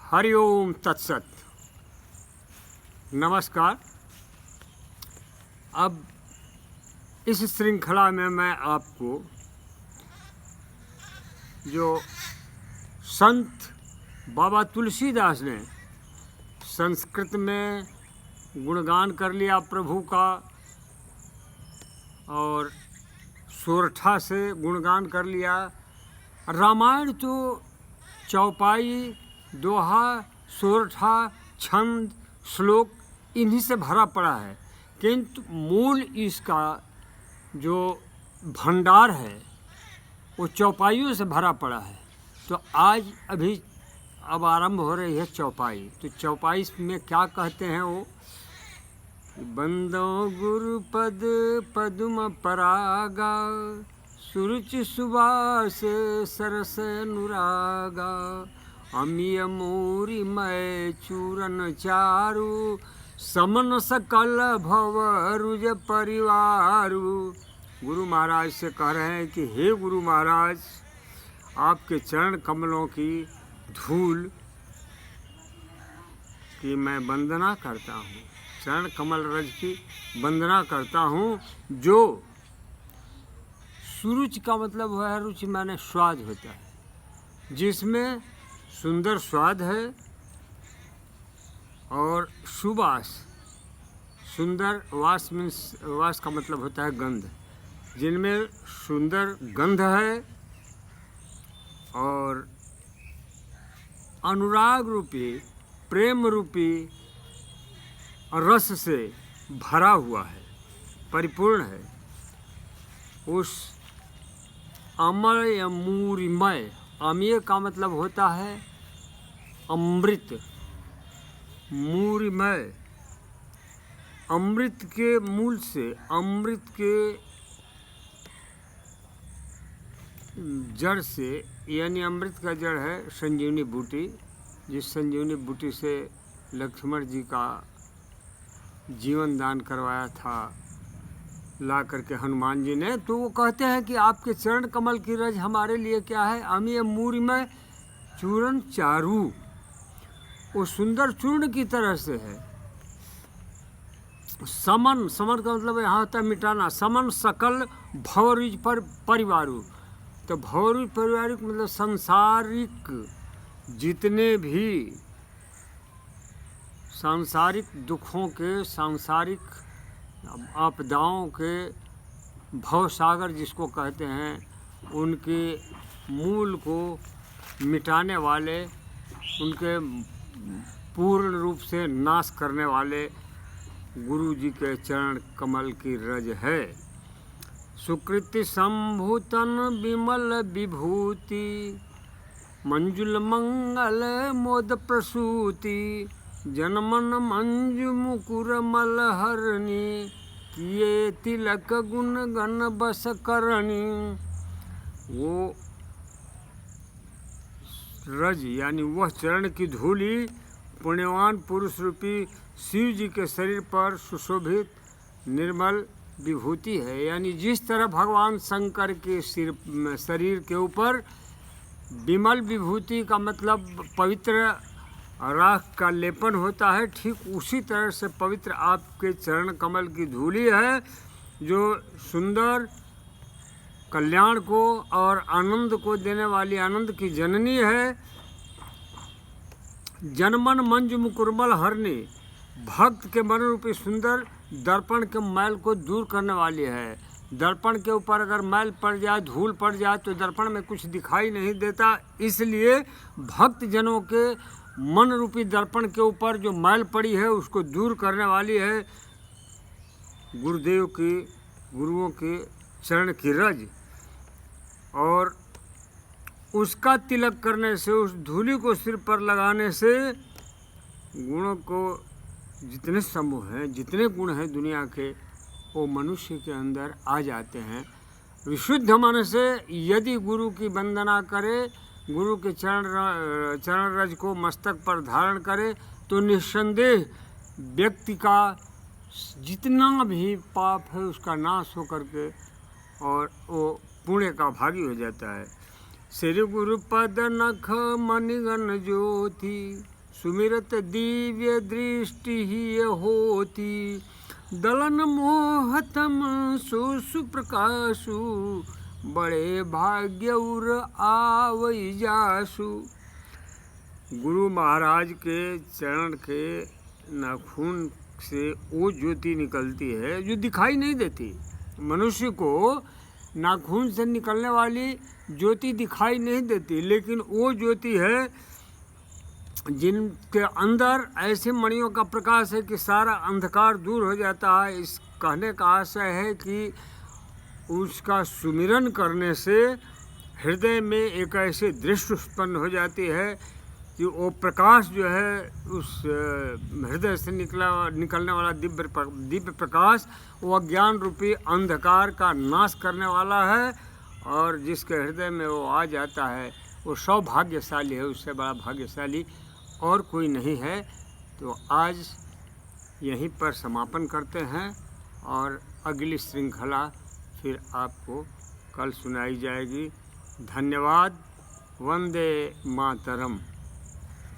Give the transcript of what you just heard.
हरिओम तत्सत। नमस्कार। अब इस श्रृंखला में मैं आपको जो संत बाबा तुलसीदास ने संस्कृत में गुणगान कर लिया प्रभु का और सोरठा से गुणगान कर लिया। रामायण तो चौपाई, दोहा, सोरठा, छंद, श्लोक इन्हीं से भरा पड़ा है, किंतु मूल इसका जो भंडार है वो चौपाइयों से भरा पड़ा है। तो आज अब आरंभ हो रही है चौपाई। तो चौपाई में क्या कहते हैं वो, बंदो गुरुपद पद्म परागा, सुरुचि सुबास सरस अनुरागा, अमिय मूरी मय चूरन चारु, समन सकल भव रुज परिवारु। गुरु महाराज से कह रहे हैं कि हे गुरु महाराज, आपके चरण कमलों की धूल की मैं वंदना करता हूँ, चरण कमल रज की वंदना करता हूँ। जो सुरुचि का मतलब हुआ है, रुचि माने स्वाद होता है, जिसमें सुंदर स्वाद है, और सुवास, सुंदर वास मीन्स वास का मतलब होता है गंध, जिनमें सुंदर गंध है और अनुराग रूपी, प्रेम रूपी रस से भरा हुआ है, परिपूर्ण है। उस अमय मूरिमय, अमीय का मतलब होता है अमृत, मूरिमय अमृत के मूल से, अमृत के जड़ से, यानी अमृत का जड़ है संजीवनी बूटी, जिस संजीवनी बूटी से लक्ष्मण जी का जीवन दान करवाया था ला करके हनुमान जी ने। तो वो कहते हैं कि आपके चरण कमल की रज हमारे लिए क्या है, अमीय मूरी में चूर्ण चारू, वो सुंदर चूर्ण की तरह से है। समन, समन का मतलब यहाँ होता है मिटाना, समन सकल भवरुज पर परिवारु। तो भवरुज परिवारिक मतलब सांसारिक जितने भी सांसारिक दुखों के, सांसारिक आपदाओं के भवसागर जिसको कहते हैं, उनके मूल को मिटाने वाले, उनके पूर्ण रूप से नाश करने वाले गुरु जी के चरण कमल की रज है। सुकृति संभूतन विमल विभूति, मंजुल मंगल मोद प्रसूति, जनमन मंजु मुकुर मलहरणी, किए तिलक गुण गण बस करणी। वो रज यानी वह चरण की धूली पुण्यवान पुरुष रूपी शिव जी के शरीर पर सुशोभित निर्मल विभूति है। यानी जिस तरह भगवान शंकर के शरीर के ऊपर विमल विभूति का मतलब पवित्र राख का लेपन होता है, ठीक उसी तरह से पवित्र आपके चरण कमल की धूली है, जो सुंदर कल्याण को और आनंद को देने वाली आनंद की जननी है। जनमन मंजु मुकुरमल हरणी, भक्त के मन रूपी सुंदर दर्पण के मैल को दूर करने वाली है। दर्पण के ऊपर अगर मैल पड़ जाए, धूल पड़ जाए, तो दर्पण में कुछ दिखाई नहीं देता, इसलिए भक्त जनों के मन रूपी दर्पण के ऊपर जो मैल पड़ी है उसको दूर करने वाली है गुरुदेव की, गुरुओं के चरण की रज। और उसका तिलक करने से, उस धूली को सिर पर लगाने से गुणों को, जितने समूह हैं, जितने गुण हैं दुनिया के, वो मनुष्य के अंदर आ जाते हैं। विशुद्ध मन से यदि गुरु की वंदना करे, गुरु के चरण रज को मस्तक पर धारण करे, तो निस्संदेह व्यक्ति का जितना भी पाप है उसका नाश हो करके और वो पुण्य का भागी हो जाता है। श्री गुरु पद नख मणिगण ज्योति, सुमिरत दिव्य दृष्टि ही होती, दलन मोहतम सुप्रकाशु, बड़े भाग्य उर आवई जासु। गुरु महाराज के चरण के नाखून से वो ज्योति निकलती है जो दिखाई नहीं देती। मनुष्य को नाखून से निकलने वाली ज्योति दिखाई नहीं देती, लेकिन वो ज्योति है जिनके अंदर ऐसे मणियों का प्रकाश है कि सारा अंधकार दूर हो जाता है। इस कहने का आशय है कि उसका सुमिरन करने से हृदय में एक ऐसी दृष्टि उत्पन्न हो जाती है कि वो प्रकाश जो है उस हृदय से निकलने वाला दिव्य प्रकाश वो अज्ञान रूपी अंधकार का नाश करने वाला है, और जिसके हृदय में वो आ जाता है वो सौभाग्यशाली है। उससे बड़ा भाग्यशाली और कोई नहीं है। तो आज यहीं पर समापन करते हैं और अगली श्रृंखला फिर आपको कल सुनाई जाएगी। धन्यवाद। वंदे मातरम।